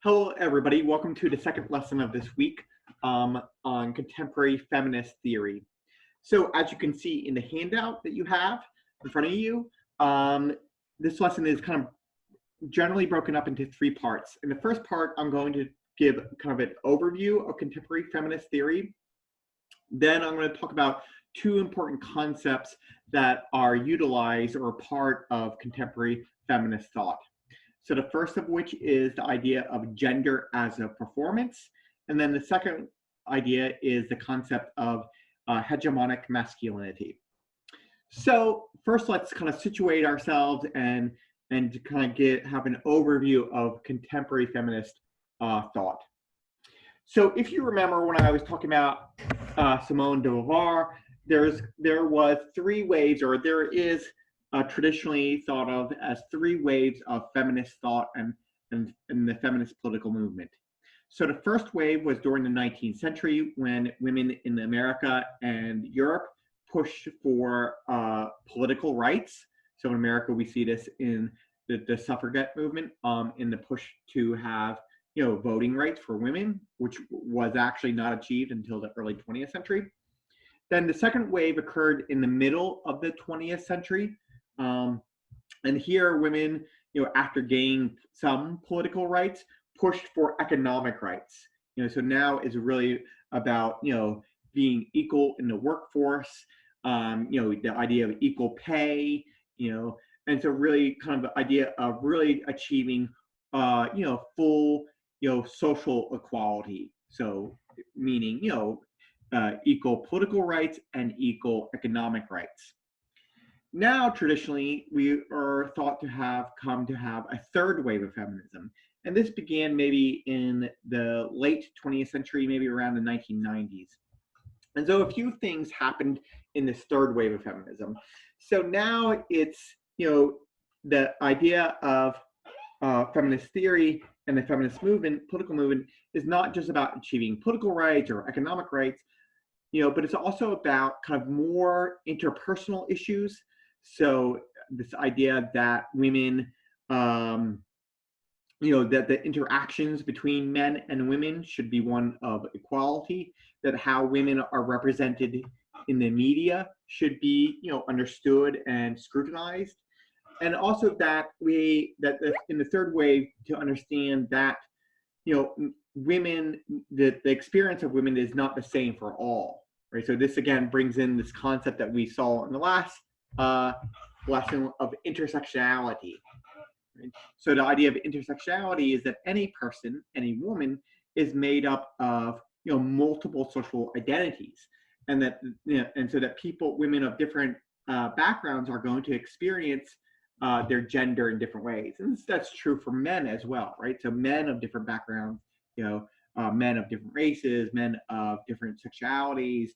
Hello, everybody. Welcome to the second lesson of this week on contemporary feminist theory. So as you can see in the handout that you have in front of you, this lesson is kind of generally broken up into three parts. In the first part, I'm going to give kind of an overview of contemporary feminist theory. Then I'm going to talk about two important concepts that are utilized or part of contemporary feminist thought. So the first of which is the idea of gender as a performance. And then the second idea is the concept of hegemonic masculinity. So first, let's kind of situate ourselves and to kind of have an overview of contemporary feminist thought. So if you remember when I was talking about Simone de Beauvoir, there was three waves, or there is traditionally thought of as three waves of feminist thought and the feminist political movement. So the first wave was during the 19th century when women in America and Europe pushed for political rights. So in America, we see this in the suffragette movement, in the push to have voting rights for women, which was actually not achieved until the early 20th century. Then the second wave occurred in the middle of the 20th century. And here women, after gaining some political rights, pushed for economic rights. So now it's really about, being equal in the workforce, the idea of equal pay, and so really kind of the idea of really achieving, full, social equality. So meaning, equal political rights and equal economic rights. Now, traditionally, we are thought to come to have a third wave of feminism. And this began maybe in the late 20th century, maybe around the 1990s. And so a few things happened in this third wave of feminism. So now it's, the idea of feminist theory and the feminist movement, political movement, is not just about achieving political rights or economic rights, but it's also about kind of more interpersonal issues. So this idea that women, that the interactions between men and women should be one of equality, that how women are represented in the media should be, understood and scrutinized. And also that in the third wave, to understand that, women, the experience of women is not the same for all, right? So this again brings in this concept that we saw in the last lesson of intersectionality. Right? So the idea of intersectionality is that any person, any woman, is made up of multiple social identities, and that and so that women of different backgrounds are going to experience their gender in different ways, and that's true for men as well, right? So men of different backgrounds, men of different races, men of different sexualities,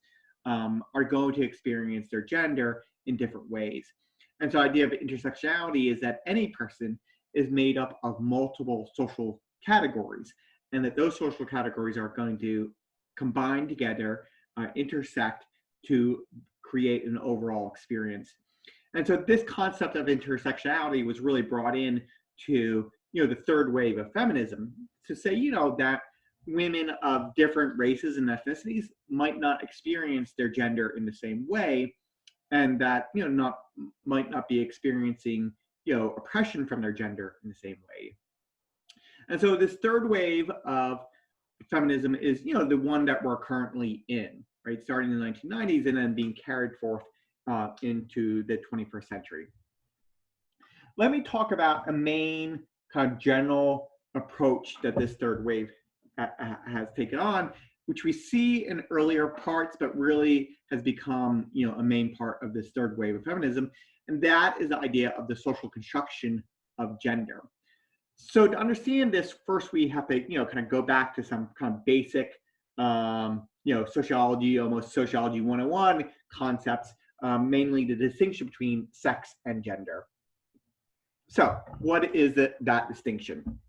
are going to experience their gender in different ways. And so the idea of intersectionality is that any person is made up of multiple social categories, and that those social categories are going to combine together, intersect to create an overall experience. And so this concept of intersectionality was really brought in to, the third wave of feminism to say, that women of different races and ethnicities might not experience their gender in the same way, and that might not be experiencing oppression from their gender in the same way. And so this third wave of feminism is the one that we're currently in, right, starting in the 1990s and then being carried forth into the 21st century. Let me talk about a main kind of general approach that this third wave has taken on, which we see in earlier parts, but really has become, a main part of this third wave of feminism, and that is the idea of the social construction of gender. So to understand this, first we have to, kind of go back to some kind of basic, sociology, almost sociology 101 concepts, mainly the distinction between sex and gender. So what is that distinction?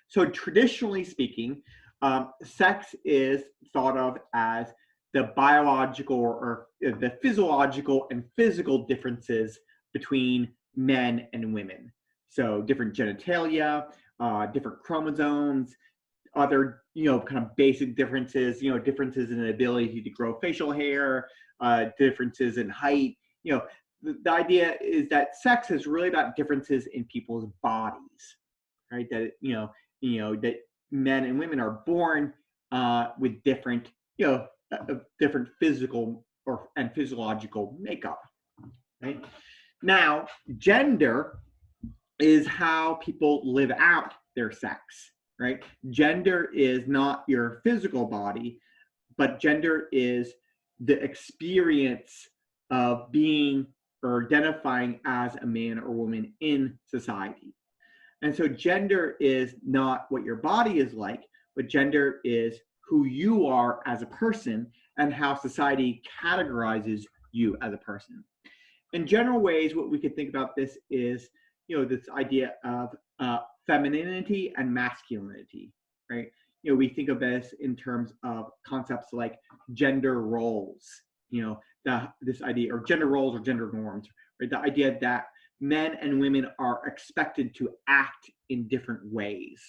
So traditionally speaking, sex is thought of as the biological or the physiological and physical differences between men and women. So different genitalia, different chromosomes, other, kind of basic differences, differences in the ability to grow facial hair, differences in height. The idea is that sex is really about differences in people's bodies, right? That, that men and women are born with different, different physical and physiological makeup, right? Now, gender is how people live out their sex, right? Gender is not your physical body, but gender is the experience of being or identifying as a man or woman in society. And so gender is not what your body is like, but gender is who you are as a person and how society categorizes you as a person. In general ways, what we could think about this is, this idea of femininity and masculinity, right? We think of this in terms of concepts like gender roles, this idea, or gender roles or gender norms, right? The idea that men and women are expected to act in different ways,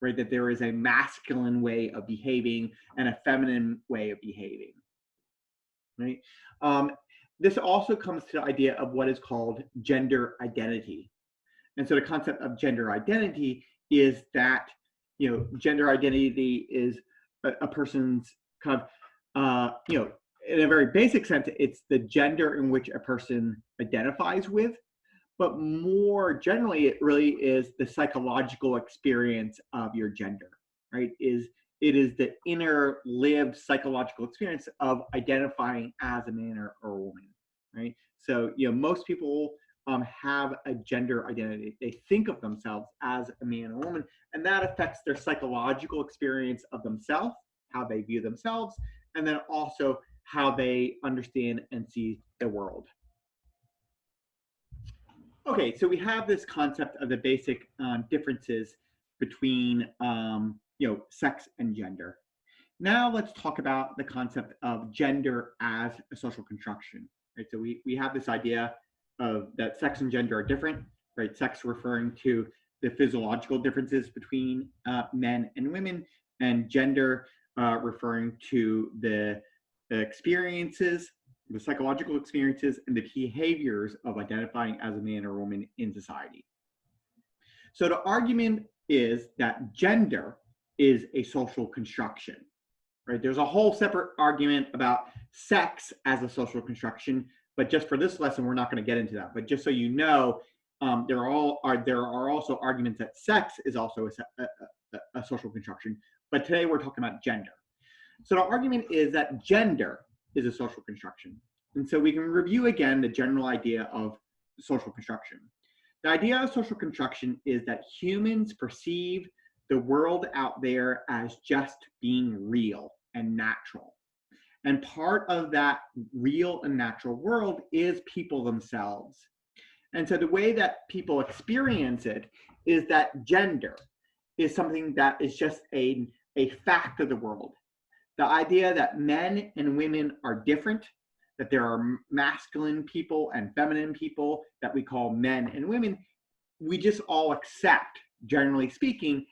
right? That there is a masculine way of behaving and a feminine way of behaving, right? This also comes to the idea of what is called gender identity. And so the concept of gender identity is that, gender identity is a person's kind of, in a very basic sense, it's the gender in which a person identifies with. But more generally, it really is the psychological experience of your gender, right? It is the inner lived psychological experience of identifying as a man or a woman, right? So, most people have a gender identity. They think of themselves as a man or woman, and that affects their psychological experience of themselves, how they view themselves, and then also how they understand and see the world. Okay, so we have this concept of the basic differences between sex and gender. Now let's talk about the concept of gender as a social construction. Right, so we have this idea of that sex and gender are different. Right, sex referring to the physiological differences between men and women, and gender referring to the experiences, the psychological experiences, and the behaviors of identifying as a man or woman in society. So the argument is that gender is a social construction, right? There's a whole separate argument about sex as a social construction, but just for this lesson, we're not going to get into that. But just so you know, there are also arguments that sex is also a social construction, but today we're talking about gender. So the argument is that gender is a social construction. And so we can review again the general idea of social construction. The idea of social construction is that humans perceive the world out there as just being real and natural. And part of that real and natural world is people themselves. And so the way that people experience it is that gender is something that is just a fact of the world. The idea that men and women are different, that there are masculine people and feminine people that we call men and women, we just all accept, generally speaking,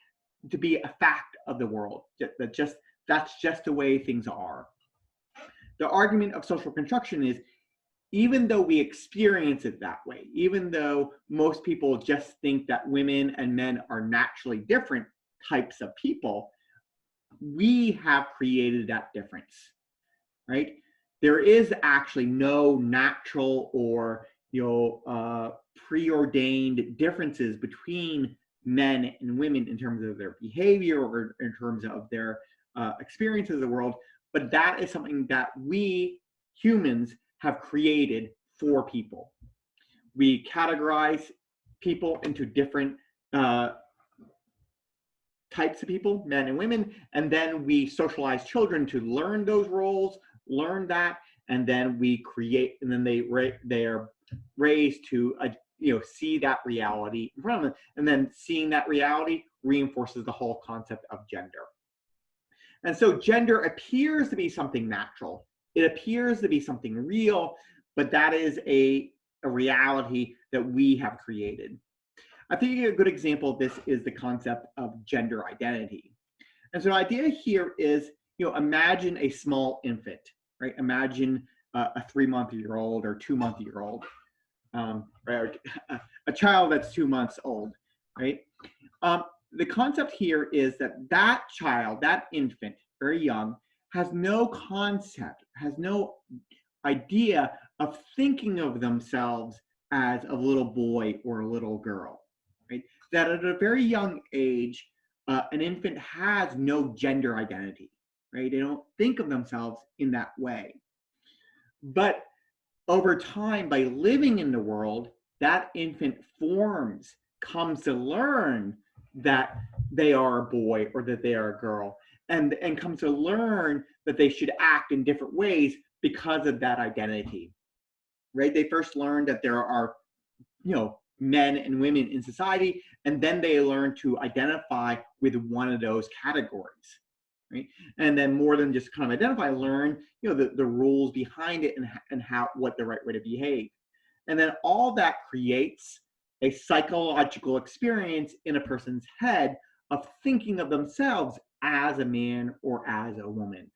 to be a fact of the world. That's just the way things are. The argument of social construction is, even though we experience it that way, even though most people just think that women and men are naturally different types of people, we have created that difference, right? There is actually no natural or preordained differences between men and women in terms of their behavior or in terms of their experiences of the world, but that is something that we humans have created for people. We categorize people into different types of people, men and women, and then we socialize children to learn those roles, learn that, and then we create, and then they are raised to see that reality in front of them, and then seeing that reality reinforces the whole concept of gender. And so gender appears to be something natural. It appears to be something real, but that is a reality that we have created. I think a good example of this is the concept of gender identity. And so the idea here is, imagine a small infant, right? Imagine a 3-month-old or 2-month-old, right? A child that's 2 months old, right? The concept here is that that child, that infant, very young, has no concept, has no idea of thinking of themselves as a little boy or a little girl, right? That at a very young age, an infant has no gender identity, right? They don't think of themselves in that way. But over time, by living in the world, that infant comes to learn that they are a boy or that they are a girl, and comes to learn that they should act in different ways because of that identity, right? They first learn that there are, men and women in society, and then they learn to identify with one of those categories, right? And then more than just kind of identify, learn, the rules behind it and what the right way to behave. And then all that creates a psychological experience in a person's head of thinking of themselves as a man or as a woman.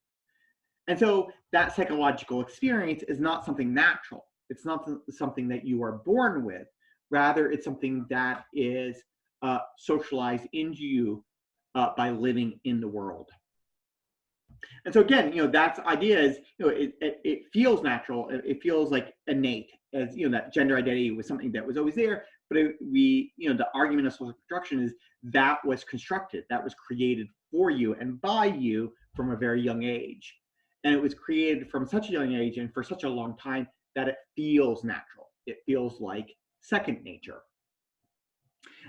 And so that psychological experience is not something natural. It's not something that you are born with. Rather, it's something that is socialized into you by living in the world. And so again, that's idea is, it feels natural. It feels like innate, as that gender identity was something that was always there. But the argument of social construction is that was constructed, that was created for you and by you from a very young age. And it was created from such a young age and for such a long time that it feels natural. It feels like second nature.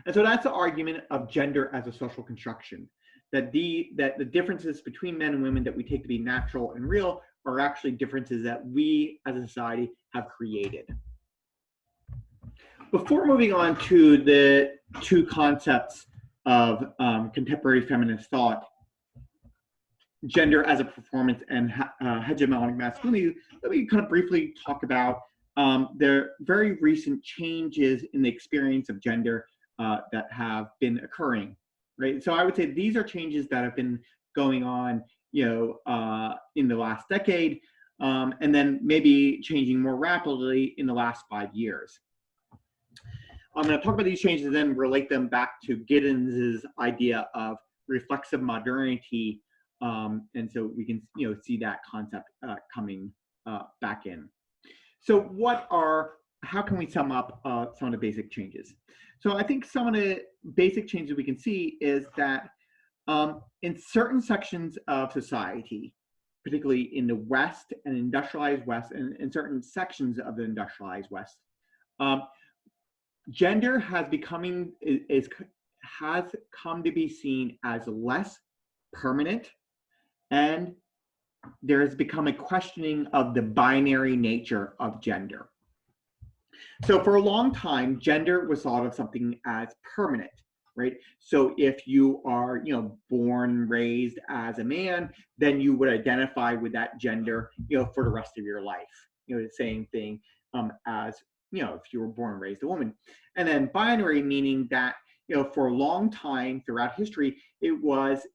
And so that's the argument of gender as a social construction, that the differences between men and women that we take to be natural and real are actually differences that we as a society have created. Before moving on to the two concepts of contemporary feminist thought, gender as a performance and hegemonic masculinity, let me kind of briefly talk about the very recent changes in the experience of gender that have been occurring, right? So I would say these are changes that have been going on, in the last decade, and then maybe changing more rapidly in the last 5 years. I'm going to talk about these changes and then relate them back to Giddens's idea of reflexive modernity, and so we can see that concept coming back in. So how can we sum up some of the basic changes? So I think some of the basic changes we can see is that in certain sections of society, particularly in the West and industrialized West, and in certain sections of the industrialized West, gender has come to be seen as less permanent, and there has become a questioning of the binary nature of gender. So for a long time, gender was thought of something as permanent, right? So if you are, born, raised as a man, then you would identify with that gender, for the rest of your life. The same thing as, if you were born and raised a woman. And then binary, meaning that, for a long time throughout history, it was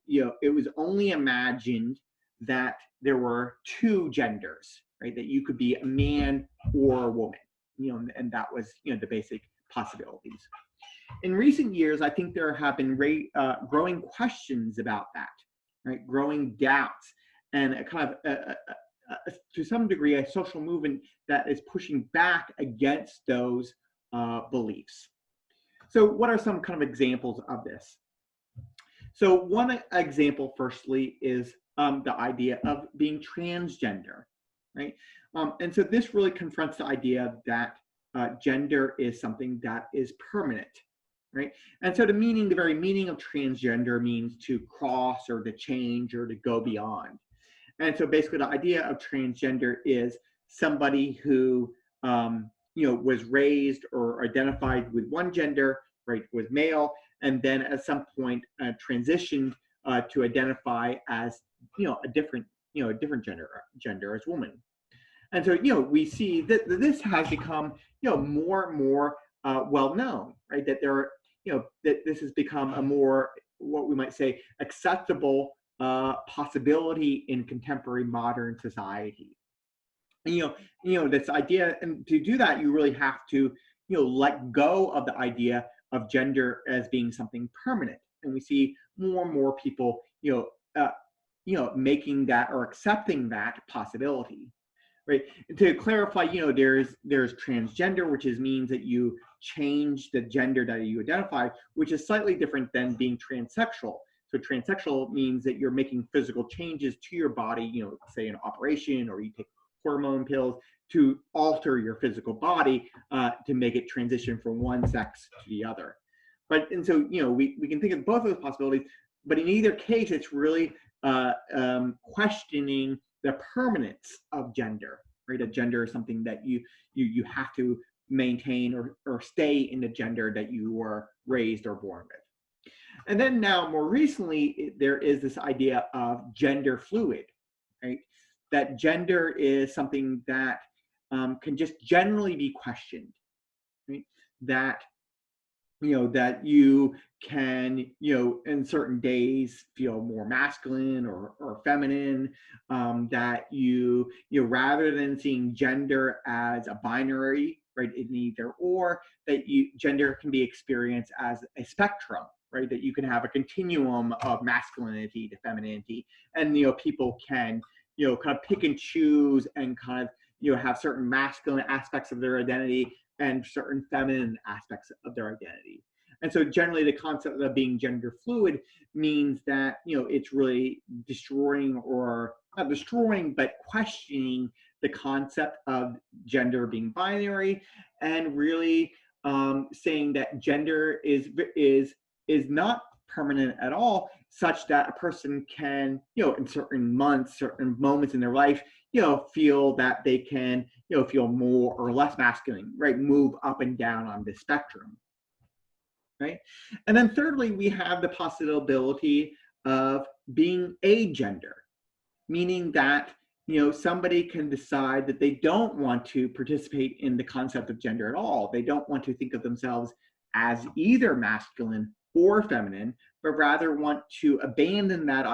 only imagined that there were two genders, right? That you could be a man or a woman, and that was, the basic possibilities. In recent years, I think there have been growing questions about that, right? Growing doubts, and a kind of, to some degree, a social movement that is pushing back against those beliefs. So what are some kind of examples of this? So one example, firstly, is the idea of being transgender, right? And so this really confronts the idea that gender is something that is permanent, right? And so the very meaning of transgender means to cross or to change or to go beyond. And so basically the idea of transgender is somebody who, was raised or identified with one gender, right, was male, and then at some point transitioned to identify as, a different gender as woman. And so, we see that this has become, more and more well known, right? That there are, that this has become a more, what we might say, acceptable possibility in contemporary modern society. And, this idea, and to do that, you really have to, let go of the idea of gender as being something permanent. And we see more and more people, making that or accepting that possibility. Right. To clarify, there's transgender, which means that you change the gender that you identify, which is slightly different than being transsexual. So transsexual means that you're making physical changes to your body, say an operation, or you take hormone pills to alter your physical body to make it transition from one sex to the other. And so, we can think of both of those possibilities, but in either case, it's really questioning the permanence of gender, right? A gender is something that you have to maintain or stay in the gender that you were raised or born with. And then now, more recently, there is this idea of gender fluid, right? That gender is something that can just generally be questioned, right? That that you can, in certain days feel more masculine or feminine, that you rather than seeing gender as a binary, right, in either or, that gender can be experienced as a spectrum, right, that you can have a continuum of masculinity to femininity, and people can kind of pick and choose and kind of have certain masculine aspects of their identity and certain feminine aspects of their identity. And so generally the concept of being gender fluid means that, it's really destroying, or not destroying, but questioning the concept of gender being binary, and really saying that gender is not permanent at all, such that a person can, in certain months, certain moments in their life, feel that they can, feel more or less masculine, right? Move up and down on this spectrum, right? And then thirdly, we have the possibility of being agender, meaning that, somebody can decide that they don't want to participate in the concept of gender at all. They don't want to think of themselves as either masculine or feminine, but rather want to abandon that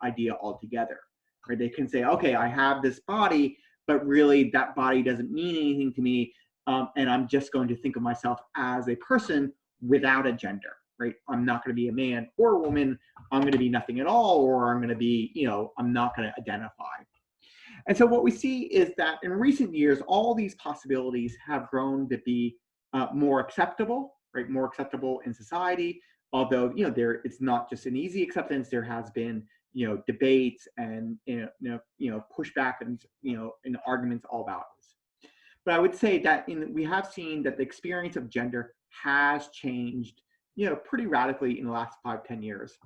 idea altogether. Right? They can say, okay, I have this body, but really that body doesn't mean anything to me, and I'm just going to think of myself as a person without a gender. Right? I'm not going to be a man or a woman. I'm going to be nothing at all, or I'm going to be, I'm not going to identify. And so what we see is that in recent years, all these possibilities have grown to be more acceptable, right? More acceptable in society. Although, it's not just an easy acceptance. There has been, debates and, pushback and, and arguments all about this. But I would say that we have seen that the experience of gender has changed, pretty radically in the last 5-10 years.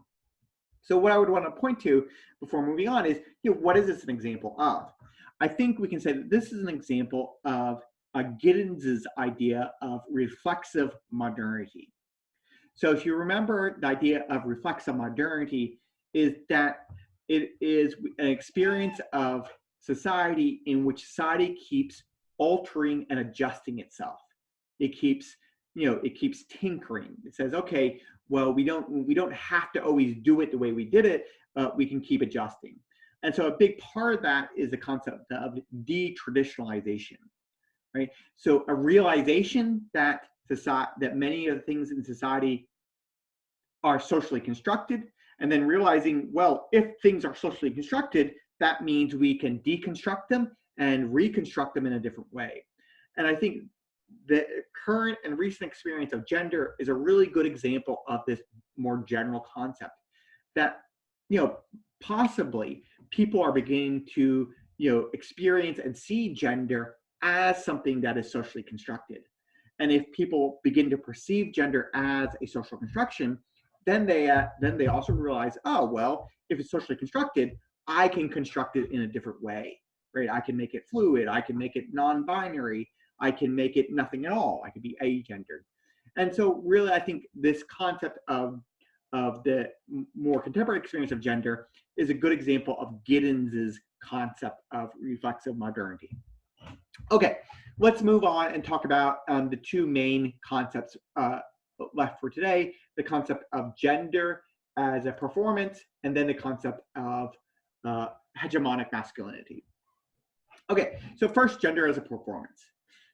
So what I would want to point to before moving on is, what is this an example of? I think we can say that this is an example of Giddens's idea of reflexive modernity. So if you remember, the idea of reflexive modernity is that it is an experience of society in which society keeps altering and adjusting itself. It keeps, it keeps tinkering. It says, okay, well, we don't have to always do it the way we did it. We can keep adjusting. And so a big part of that is the concept of detraditionalization, right? So a realization that that many of the things in society are socially constructed, and then realizing, well, if things are socially constructed, that means we can deconstruct them and reconstruct them in a different way. And I think the current and recent experience of gender is a really good example of this more general concept that, possibly people are beginning to, experience and see gender as something that is socially constructed. And if people begin to perceive gender as a social construction, then they also realize, oh, well, if it's socially constructed, I can construct it in a different way, right? I can make it fluid. I can make it non-binary. I can make it nothing at all. I can be agendered. And so really, I think this concept of the more contemporary experience of gender is a good example of Giddens's concept of reflexive modernity. Okay, let's move on and talk about the two main concepts left for today, the concept of gender as a performance, and then the concept of hegemonic masculinity. Okay, so first, gender as a performance.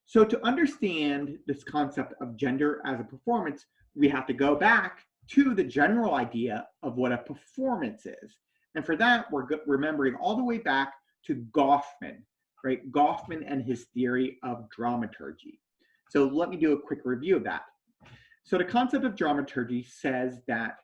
So to understand this concept of gender as a performance, we have to go back to the general idea of what a performance is. And for that, we're remembering all the way back to Goffman, right? Goffman and his theory of dramaturgy. So let me do a quick review of that. So the concept of dramaturgy says that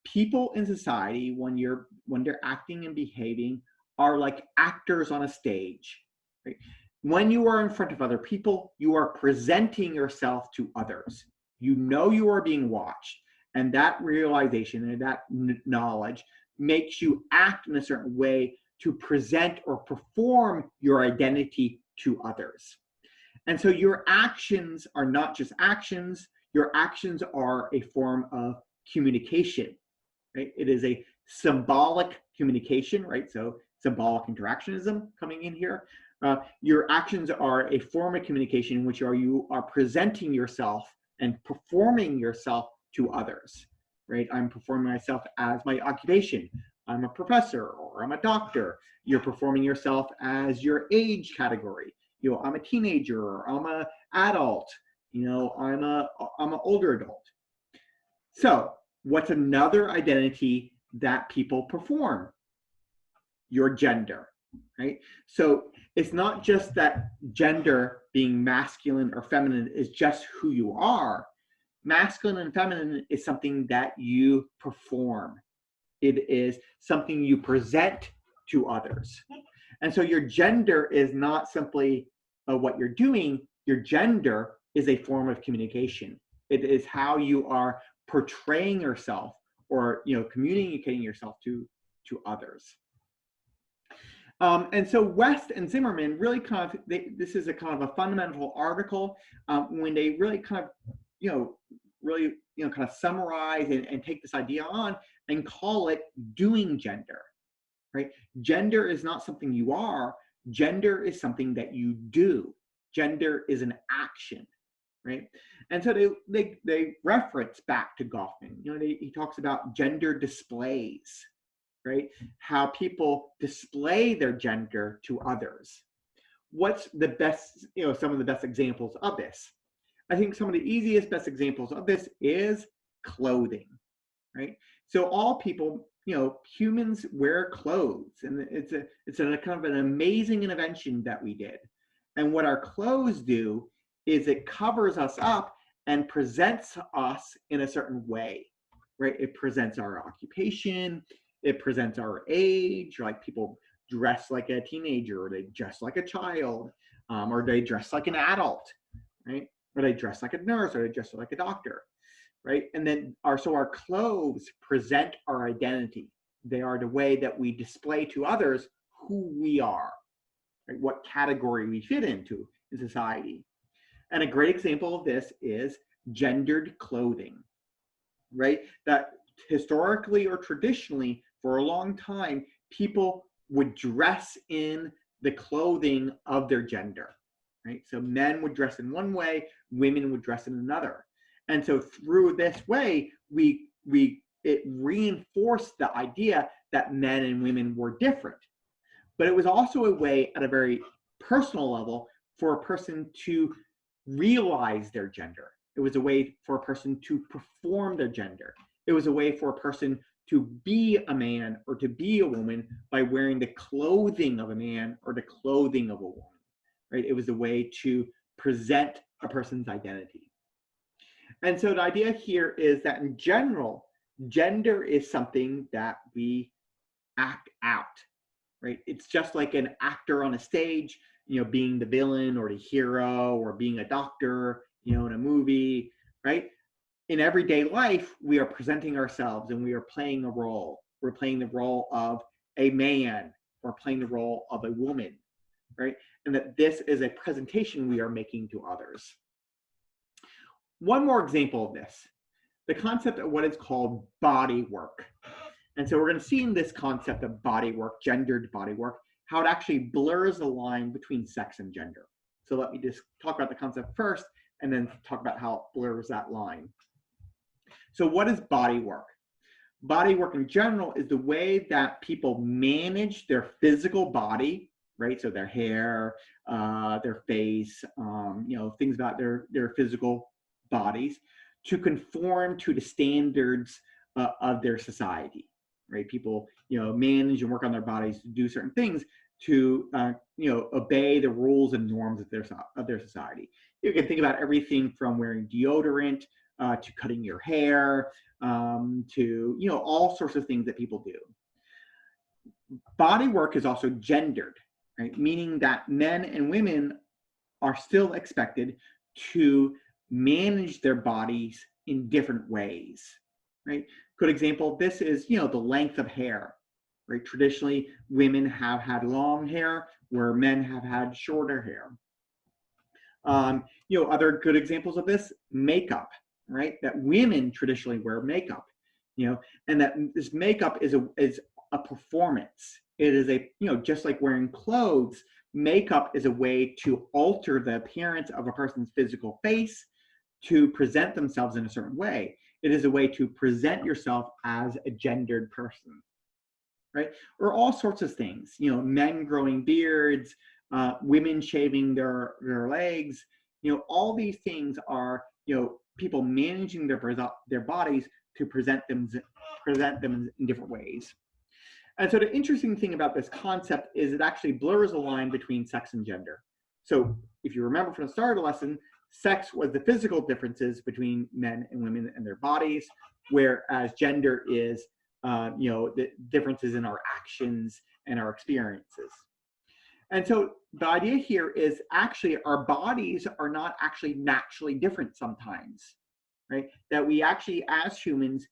people in society, when they're acting and behaving, are like actors on a stage, right? When you are in front of other people, you are presenting yourself to others. You know you are being watched, and that realization and that knowledge makes you act in a certain way to present or perform your identity to others. And so your actions are not just actions, your actions are a form of communication, right? It is a symbolic communication, right? So symbolic interactionism coming in here. Your actions are a form of communication in which you are presenting yourself and performing yourself to others, right? I'm performing myself as my occupation. I'm a professor or I'm a doctor. You're performing yourself as your age category. You know, I'm a teenager or I'm an adult. You know, I'm an older adult. So what's another identity that people perform? Your gender, right? So it's not just that gender, being masculine or feminine, is just who you are. Masculine and feminine is something that you perform. It is something you present to others. And so your gender is not simply what you're doing. Your gender is a form of communication. It is how you are portraying yourself or, you know, communicating yourself to others. And so West and Zimmerman really kind of, this is a kind of a fundamental article when they really kind of, really, kind of summarize and take this idea on and call it doing gender, right? Gender is not something you are. Gender is something that you do. Gender is an action, right? And so they reference back to Goffman. He talks about gender displays, right? How people display their gender to others. What's the best, some of the best examples of this? I think some of the easiest, best examples of this is clothing, right? So all people, humans wear clothes, and it's a kind of an amazing invention that we did. And what our clothes do is it covers us up and presents us in a certain way, right? It presents our occupation, it presents our age, like people dress like a teenager, or they dress like a child, or they dress like an adult, right? Or they dress like a nurse, or they dress like a doctor, right? And then our clothes present our identity. They are the way that we display to others who we are, right? What category we fit into in society. And a great example of this is gendered clothing, right? That historically or traditionally, for a long time, people would dress in the clothing of their gender, right? So men would dress in one way, women would dress in another. And so through this way, it reinforced the idea that men and women were different. But it was also a way at a very personal level for a person to realize their gender. It was a way for a person to perform their gender. It was a way for a person to be a man or to be a woman by wearing the clothing of a man or the clothing of a woman, right? It was a way to present a person's identity. And so the idea here is that in general, gender is something that we act out, right? It's just like an actor on a stage, being the villain or the hero, or being a doctor, in a movie, right? In everyday life, we are presenting ourselves and we are playing a role. We're playing the role of a man, or playing the role of a woman, right? And that this is a presentation we are making to others. One more example of this, the concept of what is called body work. And so we're going to see in this concept of body work, gendered body work, how it actually blurs the line between sex and gender. So let me just talk about the concept first, and then talk about how it blurs that line. So what is body work? Body work in general is the way that people manage their physical body, right? So their hair, their face, things about their physical bodies to conform to the standards of their society, right? People, manage and work on their bodies to do certain things to, obey the rules and norms of their society. You can think about everything from wearing deodorant to cutting your hair, to all sorts of things that people do. Body work is also gendered, right? Meaning that men and women are still expected to manage their bodies in different ways, right? Good example of this is, the length of hair, right? Traditionally, women have had long hair where men have had shorter hair. Other good examples of this, makeup, right? That women traditionally wear makeup, and that this makeup is a performance. It is just like wearing clothes, makeup is a way to alter the appearance of a person's physical face to present themselves in a certain way. It is a way to present yourself as a gendered person, right? Or all sorts of things, men growing beards, women shaving their legs, all these things are, people managing their bodies to present them in different ways. And so the interesting thing about this concept is it actually blurs the line between sex and gender. So if you remember from the start of the lesson, sex was the physical differences between men and women and their bodies, whereas gender is, the differences in our actions and our experiences. And so the idea here is actually our bodies are not actually naturally different sometimes, right? That we actually, as humans,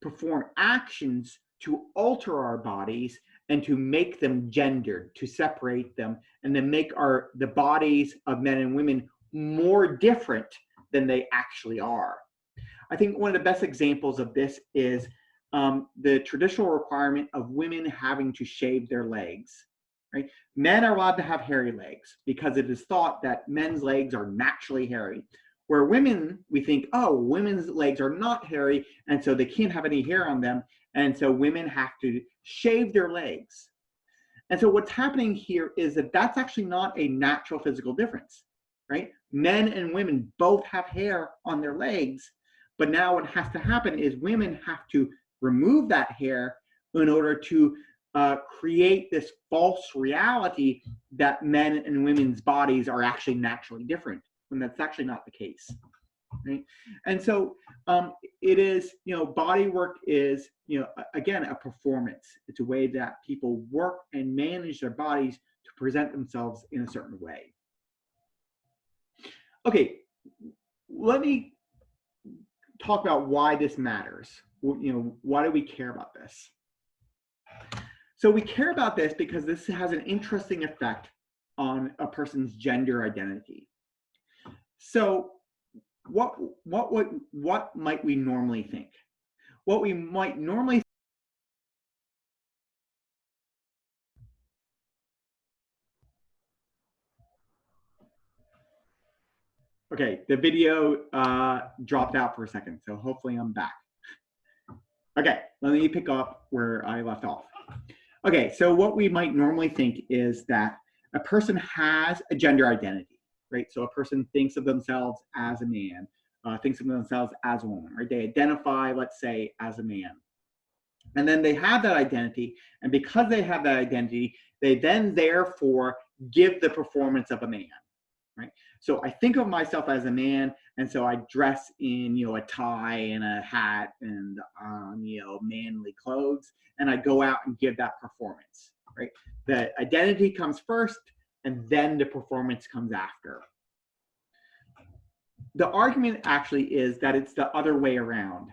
perform actions to alter our bodies and to make them gendered, to separate them, and then make the bodies of men and women more different than they actually are. I think one of the best examples of this is the traditional requirement of women having to shave their legs. Right? Men are allowed to have hairy legs because it is thought that men's legs are naturally hairy. Where women, we think, oh, women's legs are not hairy, and so they can't have any hair on them, and so women have to shave their legs. And so what's happening here is that that's actually not a natural physical difference, right? Men and women both have hair on their legs, but now what has to happen is women have to remove that hair in order to create this false reality that men and women's bodies are actually naturally different, when that's actually not the case, right? And so it is, body work is, again, a performance. It's a way that people work and manage their bodies to present themselves in a certain way. Okay, let me talk about why this matters. Why do we care about this? So we care about this because this has an interesting effect on a person's gender identity. So what might we normally think? What we might normally Okay, the video dropped out for a second, so hopefully I'm back. Okay, let me pick up where I left off. Okay, so what we might normally think is that a person has a gender identity, right? So a person thinks of themselves as a man, thinks of themselves as a woman, right? They identify, let's say, as a man. And then they have that identity, and because they have that identity, they then therefore give the performance of a man, right? So I think of myself as a man, and so I dress in, a tie and a hat and, manly clothes, and I go out and give that performance, right? The identity comes first, and then the performance comes after. The argument actually is that it's the other way around.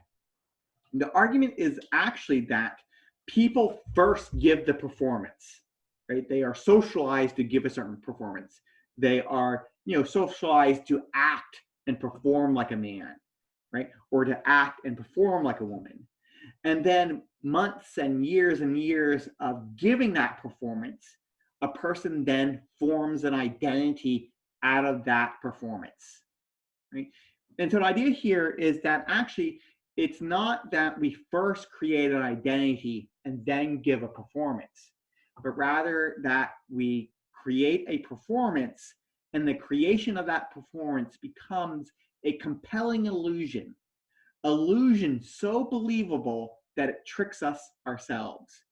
The argument is actually that people first give the performance, right? They are socialized to give a certain performance. They are, socialized to act and perform like a man, right? Or to act and perform like a woman. And then months and years of giving that performance, a person then forms an identity out of that performance, right? And so the idea here is that actually it's not that we first create an identity and then give a performance, but rather that we create a performance, and the creation of that performance becomes a compelling illusion so believable that it tricks us ourselves,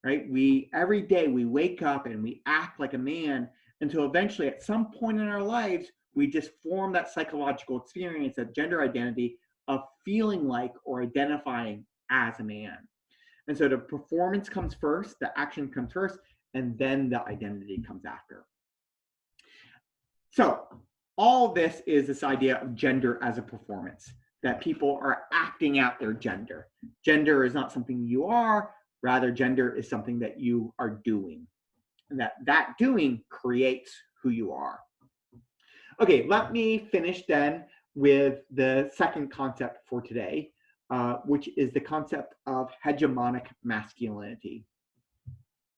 right? Every day we wake up and we act like a man until eventually at some point in our lives, we just form that psychological experience, that gender identity of feeling like or identifying as a man. And so the performance comes first, the action comes first, and then the identity comes after. So all this is this idea of gender as a performance, that people are acting out their gender. Gender is not something you are, rather gender is something that you are doing. And that doing creates who you are. Okay, let me finish then with the second concept for today, which is the concept of hegemonic masculinity.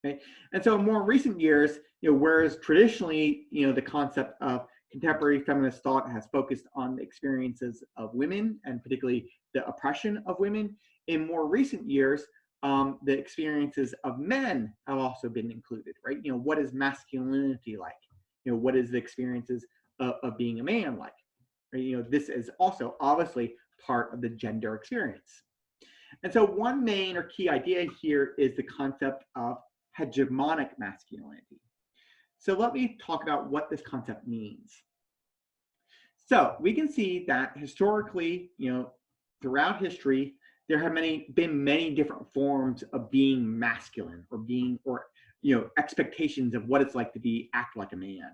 Okay? And so in more recent years, whereas traditionally, the concept of contemporary feminist thought has focused on the experiences of women and particularly the oppression of women, in more recent years, the experiences of men have also been included, right? What is masculinity like? What is the experiences of being a man like? Right? This is also obviously part of the gender experience. And so one main or key idea here is the concept of hegemonic masculinity. So let me talk about what this concept means. So we can see that historically, throughout history, there have been many different forms of being masculine or expectations of what it's like to act like a man,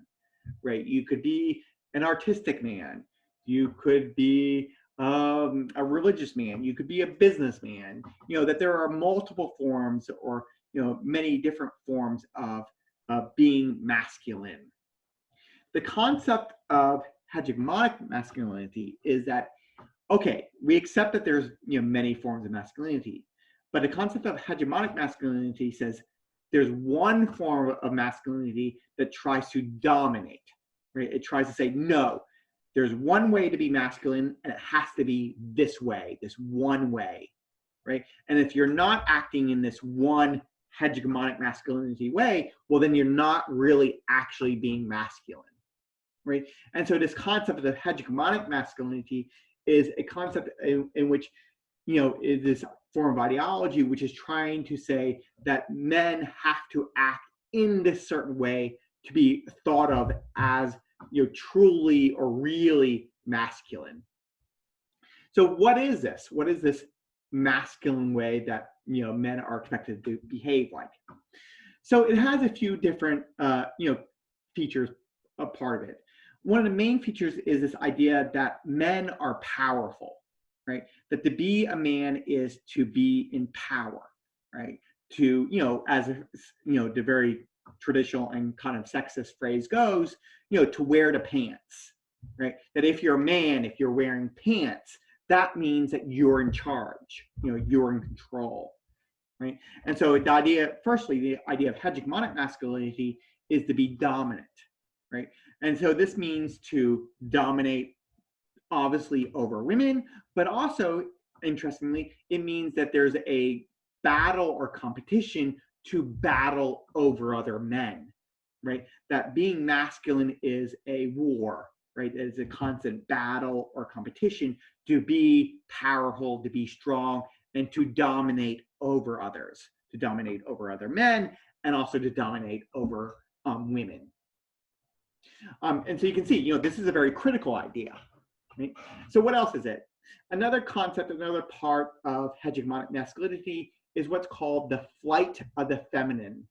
right? You could be an artistic man. You could be a religious man. You could be a businessman. That there are multiple forms or many different forms of being masculine. The concept of hegemonic masculinity is that, okay, we accept that there's many forms of masculinity, but the concept of hegemonic masculinity says there's one form of masculinity that tries to dominate, right? It tries to say, no, there's one way to be masculine and it has to be this way, this one way, right? And if you're not acting in this one hegemonic masculinity way, well, then you're not really actually being masculine, right? And so this concept of hegemonic masculinity is a concept in which, is this form of ideology which is trying to say that men have to act in this certain way to be thought of as, truly or really masculine. So what is this? What is this masculine way that, men are expected to behave like? So it has a few different, features a part of it. One of the main features is this idea that men are powerful, right? That to be a man is to be in power, right? To, as the very traditional and kind of sexist phrase goes, to wear the pants, right? That if you're a man, if you're wearing pants, that means that you're in charge, you're in control, right? And so the idea of hegemonic masculinity is to be dominant, right? And so this means to dominate, obviously, over women, but also, interestingly, it means that there's a battle or competition to battle over other men, right? That being masculine is a war, right? It is a constant battle or competition to be powerful, to be strong, and to dominate over others, to dominate over other men, and also to dominate over women. And so you can see, this is a very critical idea, right? So what else is it? Another concept, another part of hegemonic masculinity is what's called the flight of the feminine.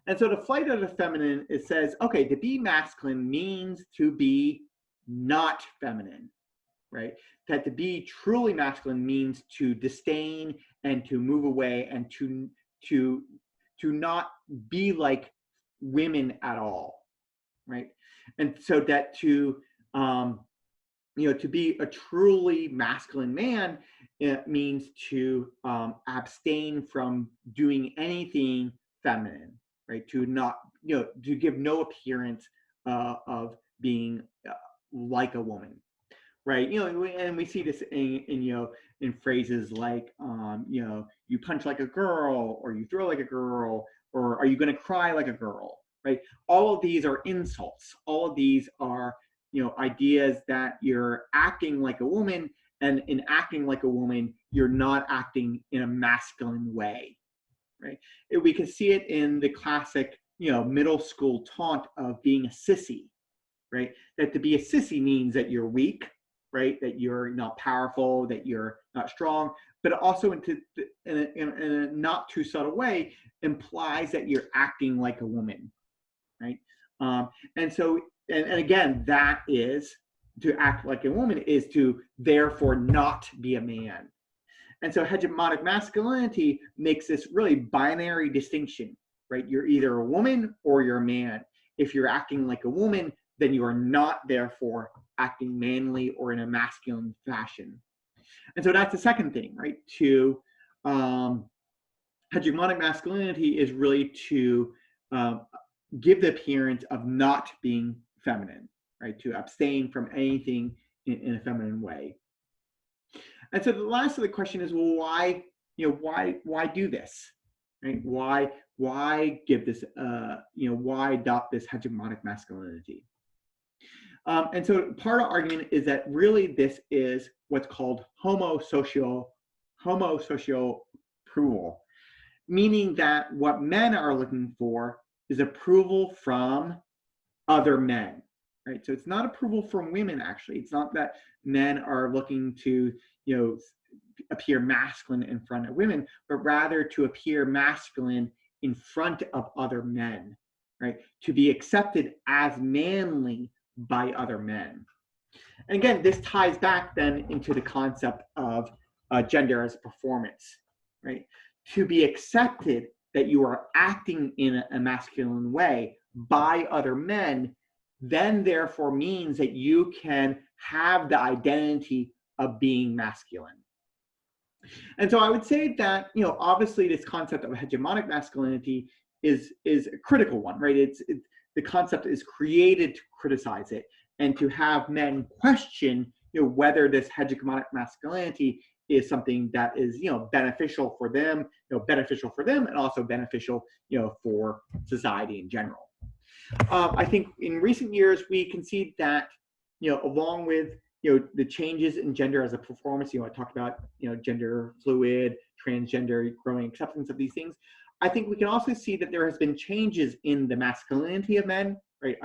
And so the flight of the feminine, it says, okay, to be masculine means to be not feminine, right? That to be truly masculine means to disdain and to move away and to not be like women at all, right? And so that to be a truly masculine man, it means to abstain from doing anything feminine, right? To not, to give no appearance of being like a woman. right? And we see this in phrases like, you punch like a girl, or you throw like a girl, or are you going to cry like a girl, right? All of these are insults. All of these are, ideas that you're acting like a woman, and in acting like a woman, you're not acting in a masculine way, right? We can see it in the classic, middle school taunt of being a sissy, right? That to be a sissy means that you're weak, right? That you're not powerful, that you're not strong, but also in a not too subtle way implies that you're acting like a woman, right? And so, and again, that is to act like a woman is to therefore not be a man. And so hegemonic masculinity makes this really binary distinction, right? You're either a woman or you're a man. If you're acting like a woman, then you are not therefore acting manly or in a masculine fashion. And so that's the second thing, right? To hegemonic masculinity is really to give the appearance of not being feminine, right? To abstain from anything in a feminine way. And so the last of the question is, well, why do this, right? Why give this, why adopt this hegemonic masculinity? And so part of the argument is that really this is what's called homosocial approval, meaning that what men are looking for is approval from other men, right? So it's not approval from women, actually. It's not that men are looking to, appear masculine in front of women, but rather to appear masculine in front of other men, right? To be accepted as manly by other men. And again, this ties back then into the concept of gender as a performance, right? To be accepted that you are acting in a masculine way by other men, then therefore means that you can have the identity of being masculine. And so I would say that, obviously this concept of hegemonic masculinity is a critical one, right? The concept is created to criticize it and to have men question, whether this hegemonic masculinity is something that is, beneficial for them, and also beneficial, for society in general. I think in recent years we can see that, along with the changes in gender as a performance, I talked about gender fluid, transgender, growing acceptance of these things. I think we can also see that there has been changes in the masculinity of men, right?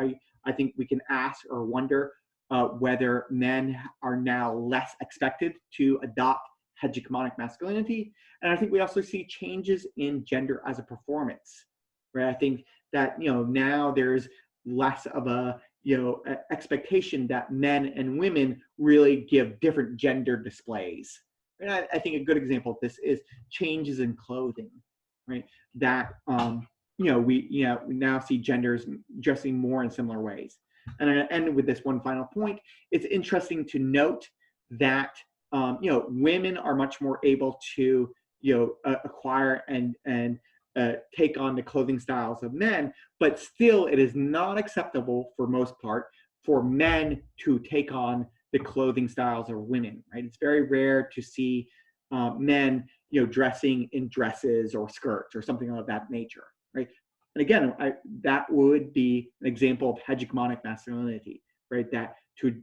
I think we can ask or wonder whether men are now less expected to adopt hegemonic masculinity. And I think we also see changes in gender as a performance, right? I think that, now there's less of a, expectation that men and women really give different gender displays. And I think a good example of this is changes in clothing, right? That, we now see genders dressing more in similar ways. And I'm going to end with this one final point. It's interesting to note that, women are much more able to, acquire and take on the clothing styles of men, but still it is not acceptable for most part for men to take on the clothing styles of women, right? It's very rare to see men, dressing in dresses or skirts or something of that nature, right? And again, that would be an example of hegemonic masculinity, right? That to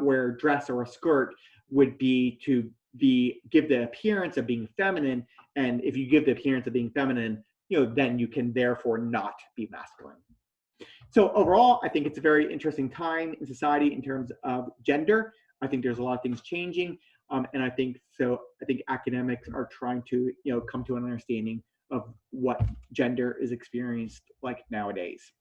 wear a dress or a skirt would be to give the appearance of being feminine, and if you give the appearance of being feminine, then you can therefore not be masculine. So overall, I think it's a very interesting time in society in terms of gender. I think there's a lot of things changing, and I think academics are trying to come to an understanding of what gender is experienced like nowadays.